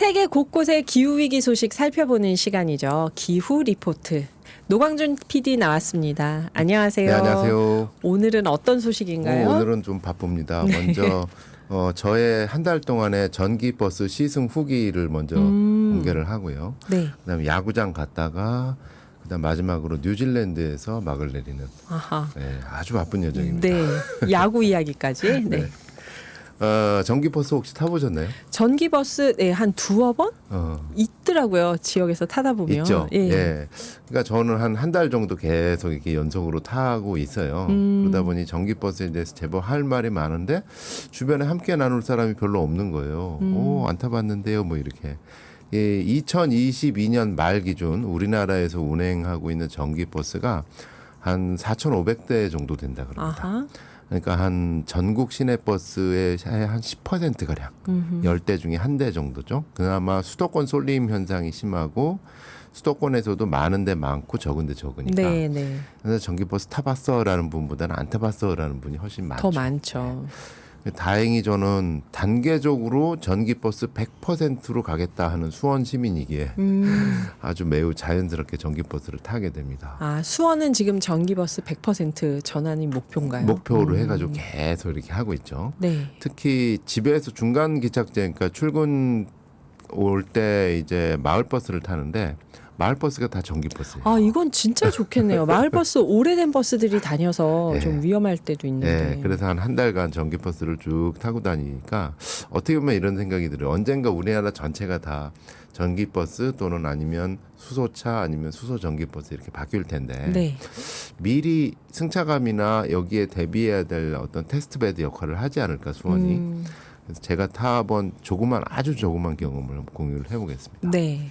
세계 곳곳의 기후위기 소식 살펴보는 시간이죠. 기후 리포트. 노광준 PD 나왔습니다. 안녕하세요. 네, 안녕하세요. 오늘은 어떤 소식인가요? 오늘은 좀 바쁩니다. 먼저 저의 한 달 동안의 전기버스 시승 후기를 먼저 공개를 하고요. 네. 그다음에 야구장 갔다가 그다음 마지막으로 뉴질랜드에서 막을 내리는 아하. 아주 바쁜 여정입니다. 네. 야구 이야기까지. 네. 네. 전기버스 혹시 타보셨나요? 전기버스 한 두어 번 있더라고요. 지역에서 타다 보면. 있죠. 예. 그러니까 저는 한 달 정도 계속 이렇게 연속으로 타고 있어요. 그러다 보니 전기버스에 대해서 제법 할 말이 많은데 주변에 함께 나눌 사람이 별로 없는 거예요. 안 타봤는데요, 뭐 이렇게. 2022년 말 기준 우리나라에서 운행하고 있는 전기버스가 한 4,500대 정도 된다 그럽니다. 아하. 그러니까 한 전국 시내버스의 한 10%가량 10대 중에 한 대 정도죠. 그나마 수도권 쏠림 현상이 심하고 수도권에서도 많은데 많고 적은데 적으니까. 네, 네. 그래서 전기버스 타봤어라는 분보다는 안 타봤어라는 분이 훨씬 많죠. 더 많죠. 다행히 저는 단계적으로 전기버스 100%로 가겠다 하는 수원 시민이기에 아주 매우 자연스럽게 전기버스를 타게 됩니다. 아, 수원은 지금 전기버스 100% 전환이 목표인가요? 목표로 해가지고 계속 이렇게 하고 있죠. 네. 특히 집에서 중간 기착제, 그러니까 출근 올 때 이제 마을버스를 타는데 마을버스가 다 전기버스예요. 아, 이건 진짜 좋겠네요. 마을버스 오래된 버스들이 다녀서 네. 좀 위험할 때도 있는데. 네, 그래서 한 달간 전기버스를 쭉 타고 다니니까 어떻게 보면 이런 생각이 들어요. 언젠가 우리나라 전체가 다 전기버스 또는 아니면 수소차 아니면 수소 전기버스 이렇게 바뀔 텐데 네. 미리 승차감이나 여기에 대비해야 될 어떤 테스트베드 역할을 하지 않을까 수원이. 그래서 제가 타본 아주 조그만 경험을 공유를 해보겠습니다. 네.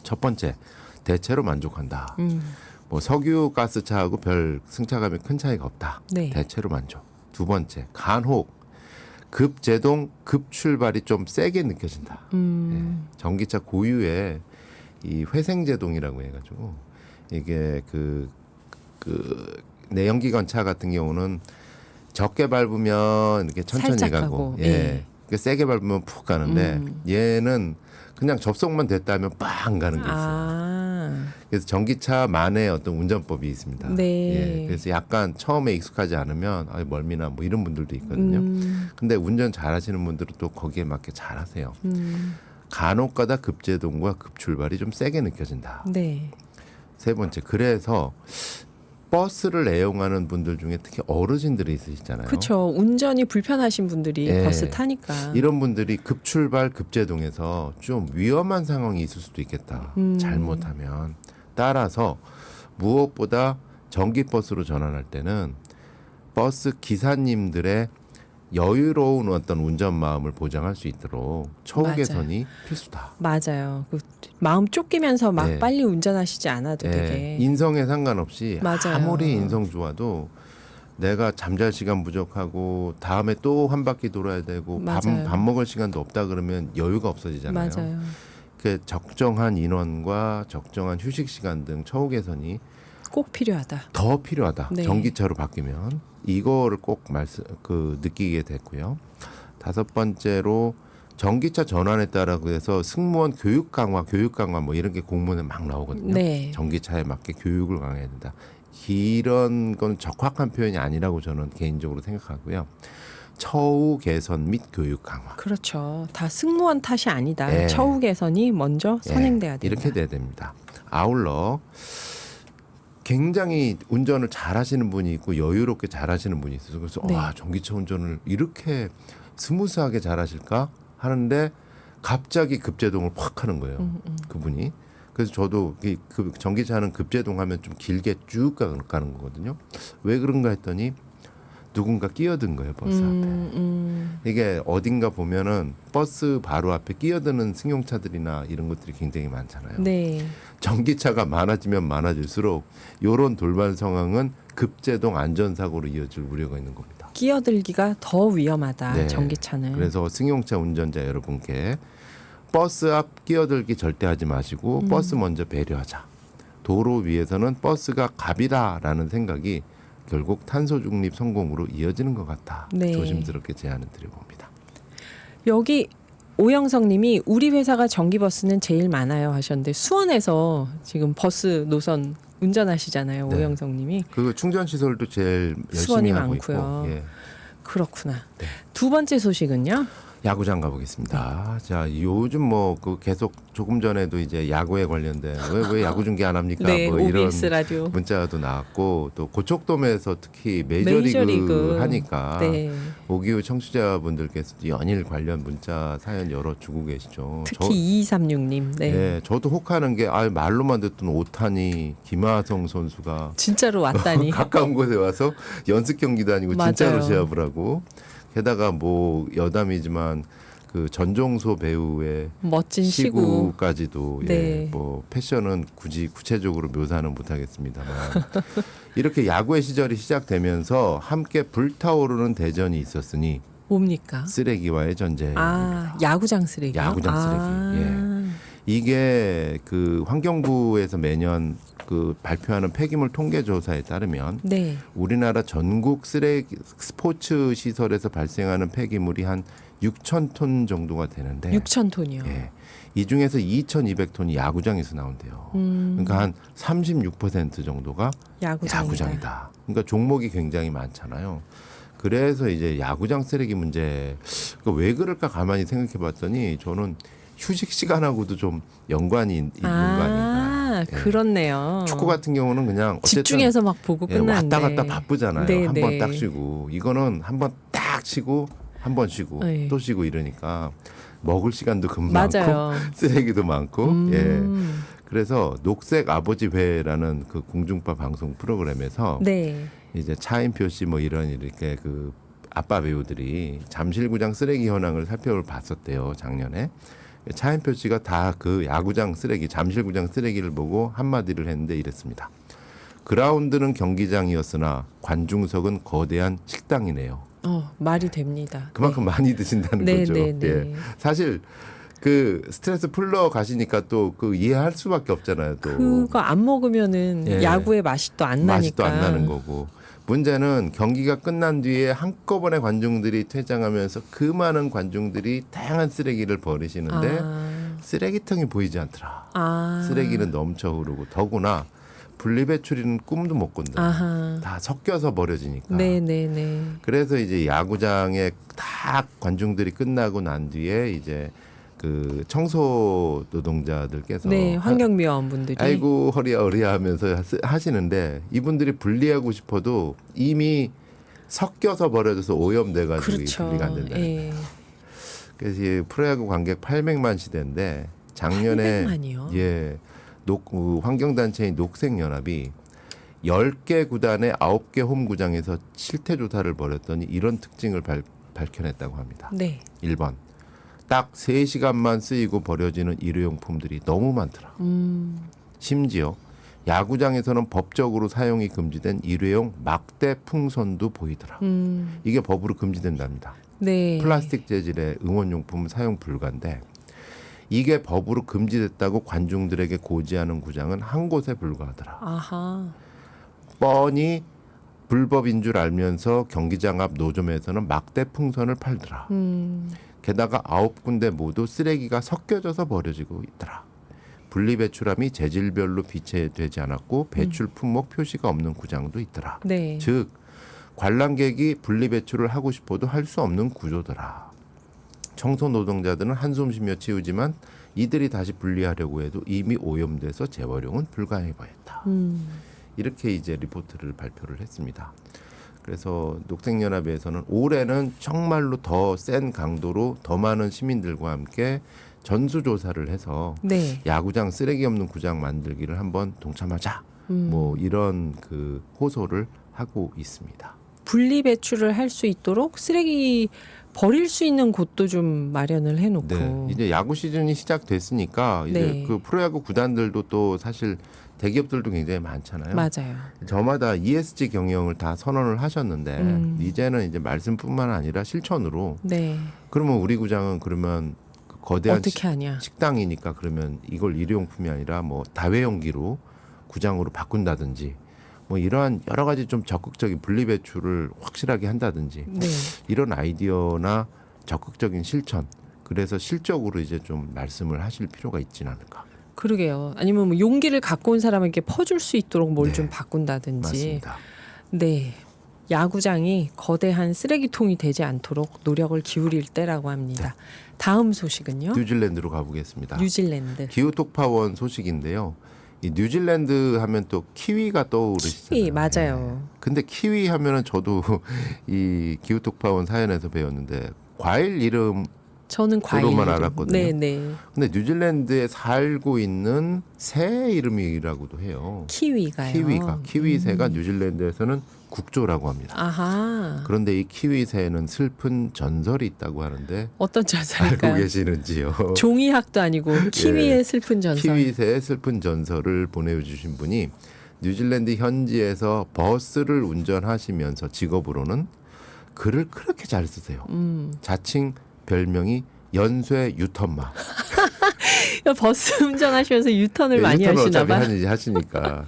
첫 번째, 대체로 만족한다. 뭐 석유 가스차하고 별 승차감이 큰 차이가 없다. 네. 대체로 만족. 두 번째, 간혹 급제동 급출발이 좀 세게 느껴진다. 전기차 고유의 이 회생제동이라고 해가지고 이게 그 내연기관 차 같은 경우는 적게 밟으면 이렇게 천천히 살짝 가고, 가고, 그러니까 세게 밟으면 푹 가는데 얘는 그냥 접속만 됐다면 빵 가는 게 있어요. 아. 그래서 전기차만의 어떤 운전법이 있습니다. 네. 그래서 약간 처음에 익숙하지 않으면 멀미나 뭐 이런 분들도 있거든요. 근데 운전 잘하시는 분들은 또 거기에 맞게 잘하세요. 간혹가다 급제동과 급출발이 좀 세게 느껴진다. 네. 세 번째, 그래서 버스를 애용하는 분들 중에 특히 어르신들이 있으시잖아요. 그렇죠. 운전이 불편하신 분들이 예. 버스 타니까. 이런 분들이 급출발 급제동에서 좀 위험한 상황이 있을 수도 있겠다. 잘못하면. 따라서 무엇보다 전기버스로 전환할 때는 버스 기사님들의 여유로운 어떤 운전 마음을 보장할 수 있도록 처우 맞아요. 개선이 필수다. 맞아요. 그 마음 쫓기면서 막 네. 빨리 운전하시지 않아도 되게. 인성에 상관없이 맞아요. 아무리 인성 좋아도 내가 잠잘 시간 부족하고 다음에 또 한 바퀴 돌아야 되고 밥 맞아요. 먹을 시간도 없다 그러면 여유가 없어지잖아요. 맞아요. 그 적정한 인원과 적정한 휴식 시간 등 처우 개선이 꼭 필요하다. 더 필요하다. 네. 전기차로 바뀌면 이거를 꼭 느끼게 됐고요. 다섯 번째로 전기차 전환에 따라 그래서 승무원 교육 강화 뭐 이런 게 공문에 막 나오거든요. 네. 전기차에 맞게 교육을 강화해야 된다. 이런 건 적확한 표현이 아니라고 저는 개인적으로 생각하고요. 처우 개선 및 교육 강화. 그렇죠. 다 승무원 탓이 아니다. 예. 처우 개선이 먼저 선행돼야 된다. 이렇게 돼야 됩니다. 아울러 굉장히 운전을 잘하시는 분이 있고 여유롭게 잘하시는 분이 있어서 그래서 네. 전기차 운전을 이렇게 스무스하게 잘하실까 하는데 갑자기 급제동을 확 하는 거예요. 그분이. 그래서 저도 그 전기차는 급제동하면 좀 길게 쭉 가는 거거든요. 왜 그런가 했더니 누군가 끼어든 거예요, 버스 앞에. 이게 어딘가 보면은 버스 바로 앞에 끼어드는 승용차들이나 이런 것들이 굉장히 많잖아요. 네. 전기차가 많아지면 많아질수록 이런 돌발 상황은 급제동 안전사고로 이어질 우려가 있는 겁니다. 끼어들기가 더 위험하다. 네. 전기차는. 그래서 승용차 운전자 여러분께 버스 앞 끼어들기 절대 하지 마시고 버스 먼저 배려하자. 도로 위에서는 버스가 갑이다라는 생각이 결국 탄소 중립 성공으로 이어지는 것 같다. 네. 조심스럽게 제안을 드려봅니다. 여기 오영성님이 우리 회사가 전기버스는 제일 많아요 하셨는데 수원에서 지금 버스 노선 운전하시잖아요. 네. 오영성님이. 그 충전 시설도 제일 열심히 수원이 하고 많고요. 있고. 예. 그렇구나. 네. 두 번째 소식은요. 야구장 가보겠습니다. 자, 요즘 뭐 그 계속 조금 전에도 이제 야구에 관련된 왜 야구 중계 안 합니까? 네, 뭐 이런 OBS 라디오. 문자도 나왔고 또 고척돔에서 특히 메이저리그 메이저리그. 하니까 네. 오기후 청취자분들께서도 연일 관련 문자 사연 열어주고 계시죠. 특히 2236님. 네. 네, 저도 혹하는 게 말로만 듣던 오타니 김하성 선수가 진짜로 왔다니. 가까운 곳에 와서 연습 경기도 아니고 맞아요. 진짜로 시합을 하고 게다가 뭐 여담이지만 그 전종소 배우의 멋진 시구. 시구까지도 네. 예, 뭐 패션은 굳이 구체적으로 묘사는 못하겠습니다만 이렇게 야구의 시절이 시작되면서 함께 불타오르는 대전이 있었으니 뭡니까? 쓰레기와의 전쟁. 아, 야구장 쓰레기요? 야구장 쓰레기. 예. 이게 그 환경부에서 매년 그 발표하는 폐기물 통계 조사에 따르면 네. 우리나라 전국 쓰레기 스포츠 시설에서 발생하는 폐기물이 한 6,000톤 정도가 되는데 6,000톤이요. 예. 이 중에서 2,200톤이 야구장에서 나온대요. 그러니까 한 36% 정도가 야구장이다. 그러니까 종목이 굉장히 많잖아요. 그래서 이제 야구장 쓰레기 문제 그러니까 왜 그럴까 가만히 생각해 봤더니 저는 휴식 시간하고도 좀 연관이 있는 거 아닌가. 예. 그렇네요. 축구 같은 경우는 그냥 어쨌든 집중해서 막 보고 예, 끝나는데. 왔다 갔다 바쁘잖아요. 네, 한 번 네. 딱 쉬고 이거는 한 번 딱 쉬고 한 번 쉬고 네. 또 쉬고 이러니까 먹을 시간도 금방 맞아요. 많고 쓰레기도 많고 예. 그래서 녹색 아버지 회라는 그 공중파 방송 프로그램에서 네. 이제 차인표 씨 뭐 이런 이렇게 그 아빠 배우들이 잠실구장 쓰레기 현황을 살펴봤었대요 작년에. 차인표 씨가 다 그 야구장 쓰레기, 잠실구장 쓰레기를 보고 한마디를 했는데 이랬습니다. 그라운드는 경기장이었으나 관중석은 거대한 식당이네요. 말이 됩니다. 그만큼 많이 드신다는 네, 거죠. 네, 네. 예. 사실 그 스트레스 풀러 가시니까 또 그 이해할 수밖에 없잖아요. 또 그거 안 먹으면은 예. 야구의 맛이 또 안 나니까. 맛이 또 안 나는 거고. 문제는 경기가 끝난 뒤에 한꺼번에 관중들이 퇴장하면서 그 많은 관중들이 다양한 쓰레기를 버리시는데 쓰레기통이 보이지 않더라. 쓰레기는 넘쳐 흐르고 더구나 분리배출이는 꿈도 못 꾼다. 아하. 다 섞여서 버려지니까. 네네네. 그래서 이제 야구장에 다 관중들이 끝나고 난 뒤에 이제 그 청소 노동자들께서 네, 환경미화원분들이. 아이고 허리야 하면서 하시는데 이분들이 분리하고 싶어도 이미 섞여서 버려져서 오염돼 가지고 그렇죠. 분리가 안 된다. 예. 그래서 이 프로야구 관객 800만 시대인데 작년에 800만이요? 예. 환경단체인 녹색연합이 10개 구단의 9개 홈구장에서 실태 조사를 벌였더니 이런 특징을 밝혀냈다고 합니다. 네. 1번. 딱 3시간만 쓰이고 버려지는 일회용품들이 너무 많더라. 심지어 야구장에서는 법적으로 사용이 금지된 일회용 막대 풍선도 보이더라. 이게 법으로 금지된답니다. 네. 플라스틱 재질의 응원용품 사용 불가인데 이게 법으로 금지됐다고 관중들에게 고지하는 구장은 한 곳에 불과하더라. 아하. 뻔히 불법인 줄 알면서 경기장 앞 노점에서는 막대 풍선을 팔더라. 게다가 9군데 모두 쓰레기가 섞여져서 버려지고 있더라. 분리배출함이 재질별로 비체되지 않았고 배출 품목 표시가 없는 구장도 있더라. 네. 즉 관람객이 분리배출을 하고 싶어도 할 수 없는 구조더라. 청소 노동자들은 한숨 쉬며 치우지만 이들이 다시 분리하려고 해도 이미 오염돼서 재활용은 불가해 보였다. 이렇게 이제 리포트를 발표를 했습니다. 그래서 녹색연합에서는 올해는 정말로 더 센 강도로 더 많은 시민들과 함께 전수조사를 해서 네. 야구장 쓰레기 없는 구장 만들기를 한번 동참하자. 뭐 이런 그 호소를 하고 있습니다. 분리 배출을 할 수 있도록 쓰레기 버릴 수 있는 곳도 좀 마련을 해놓고. 네, 이제 야구 시즌이 시작됐으니까 이제 네. 그 프로야구 구단들도 또 사실 대기업들도 굉장히 많잖아요. 맞아요. 저마다 ESG 경영을 다 선언을 하셨는데 이제는 이제 말씀뿐만 아니라 실천으로 네. 그러면 우리 구장은 그러면 그 거대한 어떻게 하냐? 식당이니까 그러면 이걸 일회용품이 아니라 뭐 다회용기로 구장으로 바꾼다든지 뭐 이러한 여러 가지 좀 적극적인 분리배출을 확실하게 한다든지 네. 이런 아이디어나 적극적인 실천 그래서 실적으로 이제 좀 말씀을 하실 필요가 있지는 않을까. 그러게요. 아니면 뭐 용기를 갖고 온 사람에게 퍼줄 수 있도록 뭘 좀 네. 바꾼다든지. 맞습니다. 네. 야구장이 거대한 쓰레기통이 되지 않도록 노력을 기울일 때라고 합니다. 다음 소식은요. 뉴질랜드로 가보겠습니다. 뉴질랜드. 기후톡파원 소식인데요. 이 뉴질랜드 하면 또 키위가 떠오르시잖아요. 키위 맞아요. 근데 키위 하면은 저도 이 기후톡파원 사연에서 배웠는데 과일 이름 저는 과일 도로만 이름. 알았거든요. 네네. 근데 뉴질랜드에 살고 있는 새 이름이라고도 해요. 키위가요. 키위새가 뉴질랜드에서는 국조라고 합니다. 아하. 그런데 이 키위새는 슬픈 전설이 있다고 하는데 어떤 알고 전설일까요? 계시는지요? 종이학도 아니고 키위의 슬픈 전설. 키위새의 슬픈 전설을 보내주신 분이 뉴질랜드 현지에서 버스를 운전하시면서 직업으로는 글을 그렇게 잘 쓰세요. 자칭 별명이 연쇄 유턴마. 버스 운전하시면서 유턴을 네, 많이 유턴을 하시나 어차피 봐. 하시니까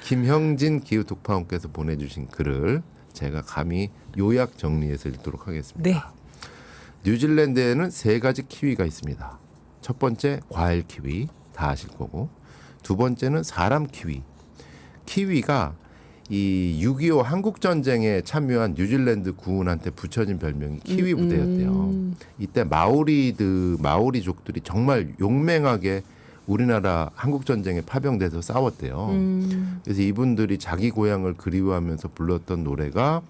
김형진 기후톡파원께서 보내주신 글을 제가 감히 요약 정리해서 읽도록 하겠습니다. 네. 뉴질랜드에는 세 가지 키위가 있습니다. 첫 번째 과일 키위 다 아실 거고, 두 번째는 사람 키위. 키위가 이 6.25 한국 전쟁에 참여한 뉴질랜드 군한테 붙여진 별명이 키위 부대였대요. 이때 마오리족들이 정말 용맹하게 우리나라 한국 전쟁에 파병돼서 싸웠대요. 그래서 이분들이 자기 고향을 그리워하면서 불렀던 노래가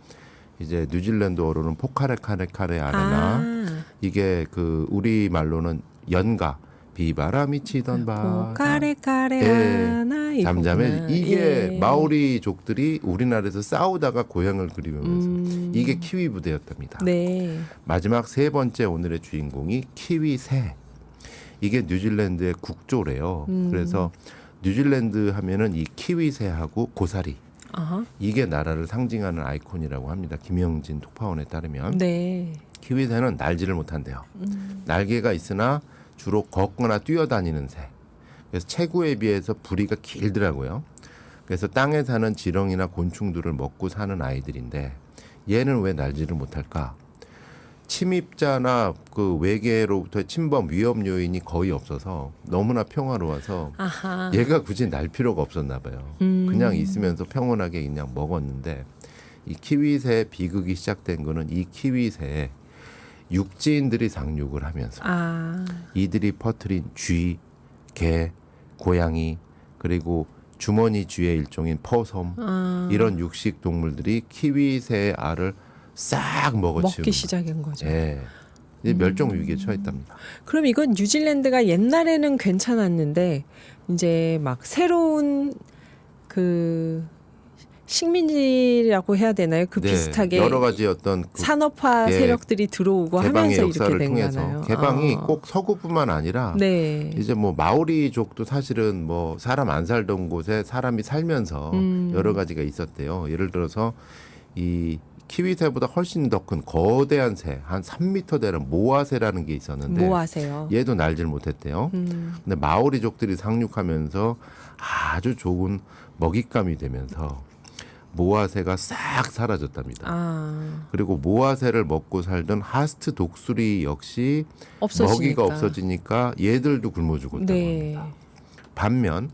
이제 뉴질랜드어로는 포카레카레카레 아레나, 이게 그 우리 말로는 연가 비바람이 치던 바다 카레카레 잠잠해. 이게 예. 마오리족들이 우리나라에서 싸우다가 고향을 그리우면서 이게 키위 부대였답니다. 네. 마지막 세 번째 오늘의 주인공이 키위새. 이게 뉴질랜드의 국조래요. 그래서 뉴질랜드 하면은 이 키위새하고 고사리, 아하. 이게 나라를 상징하는 아이콘이라고 합니다. 김영진 톡파원에 따르면 네. 키위새는 날지를 못한대요. 날개가 있으나 주로 걷거나 뛰어다니는 새. 그래서 체구에 비해서 부리가 길더라고요. 그래서 땅에 사는 지렁이나 곤충들을 먹고 사는 아이들인데 얘는 왜 날지를 못할까? 침입자나 그 외계로부터의 침범 위험 요인이 거의 없어서 너무나 평화로워서 아하. 얘가 굳이 날 필요가 없었나 봐요. 그냥 있으면서 평온하게 그냥 먹었는데 이 키위새 비극이 시작된 거는 이 키위새에 육지인들이 상륙을 하면서 아. 이들이 퍼뜨린 쥐, 개, 고양이, 그리고 주머니 쥐의 일종인 퍼섬, 이런 육식 동물들이 키위새의 알을 싹 먹어치우는 먹기 시작한 거죠. 예. 이제 멸종 위기에 처했답니다. 그럼 이건 뉴질랜드가 옛날에는 괜찮았는데 이제 막 새로운 그 식민지라고 해야 되나요? 그 네, 비슷하게 여러 가지 어떤 그 산업화 예, 세력들이 들어오고 개방의 하면서 역사를 이렇게 된 통해서 거나요? 개방이 꼭 서구뿐만 아니라 네. 이제 뭐 마오리족도 사실은 뭐 사람 안 살던 곳에 사람이 살면서 여러 가지가 있었대요. 예를 들어서 이 키위새보다 훨씬 더 큰 거대한 새, 한 3m 되는 모아새라는 게 있었는데 뭐 하세요? 얘도 날질 못했대요. 근데 마오리족들이 상륙하면서 아주 좋은 먹잇감이 되면서 모아새가 싹 사라졌답니다. 아, 그리고 모아새를 먹고 살던 하스트 독수리 역시 없어지니까. 먹이가 없어지니까 얘들도 굶어 죽었다고 네. 합니다. 반면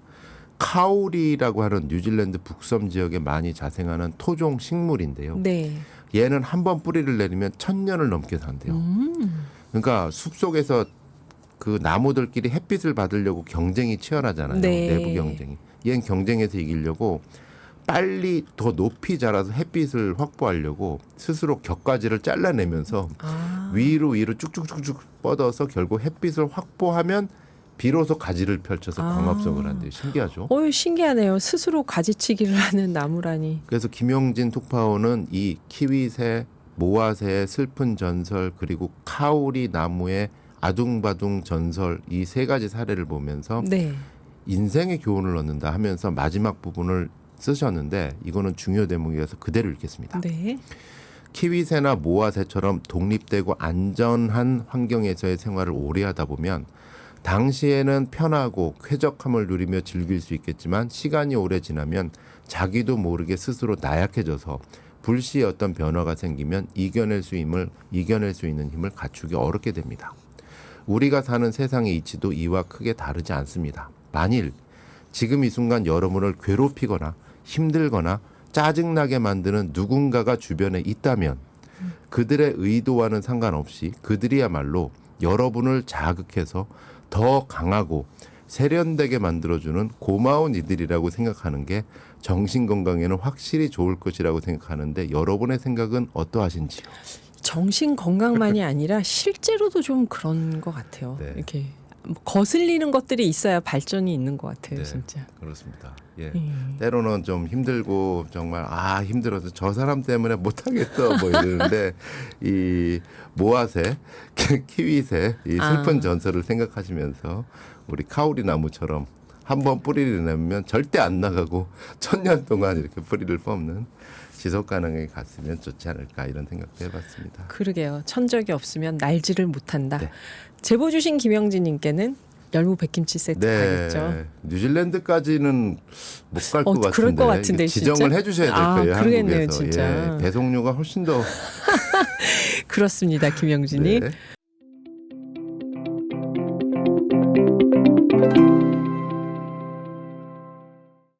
카우리라고 하는 뉴질랜드 북섬 지역에 많이 자생하는 토종 식물인데요. 네. 얘는 한 번 뿌리를 내리면 1000년을 넘게 산대요. 그러니까 숲속에서 그 나무들끼리 햇빛을 받으려고 경쟁이 치열하잖아요. 네. 내부 경쟁이. 얘는 경쟁에서 이기려고 빨리 더 높이 자라서 햇빛을 확보하려고 스스로 격가지를 잘라내면서 위로 쭉쭉쭉쭉 뻗어서 결국 햇빛을 확보하면 비로소 가지를 펼쳐서 광합성을 한대요. 신기하죠? 신기하네요. 스스로 가지치기를 하는 나무라니. 그래서 김용진 톡파오는 이 키위새, 모아새의 슬픈 전설, 그리고 카오리 나무의 아둥바둥 전설, 이 세 가지 사례를 보면서 네. 인생의 교훈을 얻는다 하면서 마지막 부분을 쓰셨는데 이거는 중요 대목이어서 그대로 읽겠습니다. 네. 키위새나 모아새처럼 독립되고 안전한 환경에서의 생활을 오래 하다 보면 당시에는 편하고 쾌적함을 누리며 즐길 수 있겠지만 시간이 오래 지나면 자기도 모르게 스스로 나약해져서 불시에 어떤 변화가 생기면 이겨낼 수 있는 힘을 갖추기 어렵게 됩니다. 우리가 사는 세상의 이치도 이와 크게 다르지 않습니다. 만일 지금 이 순간 여러분을 괴롭히거나 힘들거나 짜증나게 만드는 누군가가 주변에 있다면 그들의 의도와는 상관없이 그들이야말로 여러분을 자극해서 더 강하고 세련되게 만들어주는 고마운 이들이라고 생각하는 게 정신 건강에는 확실히 좋을 것이라고 생각하는데 여러분의 생각은 어떠하신지요? 정신 건강만이 아니라 실제로도 좀 그런 것 같아요. 네. 이렇게 뭐 거슬리는 것들이 있어야 발전이 있는 것 같아요, 네, 진짜. 그렇습니다. 예. 음. 때로는 좀 힘들고 정말 힘들어서 저 사람 때문에 못하겠어 뭐 이러는데 이 모아새 키위새 이 슬픈 전설을 생각하시면서 우리 카오리 나무처럼 한번 뿌리를 내면 절대 안 나가고 1000년 동안 이렇게 뿌리를 뽑는 지속 가능하게 갔으면 좋지 않을까 이런 생각도 해봤습니다. 그러게요. 천적이 없으면 날지를 못한다. 네. 제보 주신 김영진님께는 열무 백김치 세트 가겠죠. 뉴질랜드까지는 못 갈 것 같은데, 그럴 것 같은데, 이게 지정을 진짜? 해주셔야 될 거예요. 그러겠네요, 한국에서. 진짜. 예, 배송료가 훨씬 더 그렇습니다, 김영진님. 네.